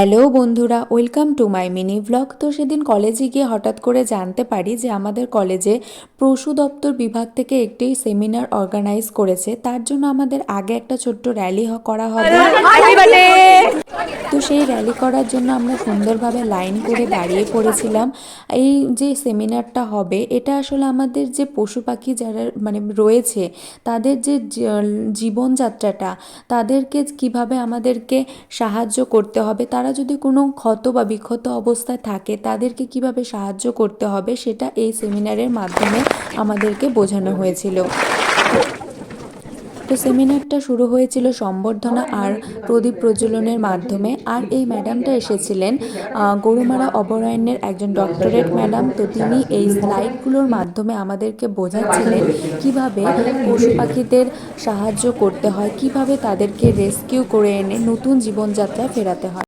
Hello বন্ধুরা, welcome to my mini vlog. তো সেদিন কলেজে গিয়ে হঠাৎ করে জানতে পারি যে আমাদের কলেজে পশু দপ্তর বিভাগ থেকে একটি সেমিনার অর্গানাইজ করেছে। তার জন্য আমাদের আগে একটা ছোট্ট র্যালি করা হবে। তো সেই র্যালি করার জন্য আমরা সুন্দরভাবে লাইন করে দাঁড়িয়ে পড়েছিলাম। এই যে সেমিনারটা হবে, এটা আসলে আমাদের যে পশু পাখি যারা রয়েছে, তাদের যে জীবনযাত্রাটা, তাদেরকে কিভাবে আমাদেরকে সাহায্য করতে হবে, তারা যদি কোনো ক্ষত বা বিক্ষত অবস্থায় থাকে তাদেরকে কিভাবে সাহায্য করতে হবে, সেটা এই সেমিনারের মাধ্যমে আমাদেরকে বোঝানো হয়েছিল। তো সেমিনারটা শুরু হয়েছিল সম্বর্ধনা আর প্রদীপ প্রজ্বলনের মাধ্যমে। আর এই ম্যাডামটা এসেছিলেন গরুমারা অভয়ারণ্যের একজন ডক্টরেট ম্যাডাম। তো তিনি এই স্লাইডগুলোর মাধ্যমে আমাদেরকে বোঝাচ্ছিলেন কিভাবে পশু পাখিদের সাহায্য করতে হয়, কিভাবে তাদেরকে রেস্কিউ করে এনে নতুন জীবনযাত্রায় ফেরাতে হয়।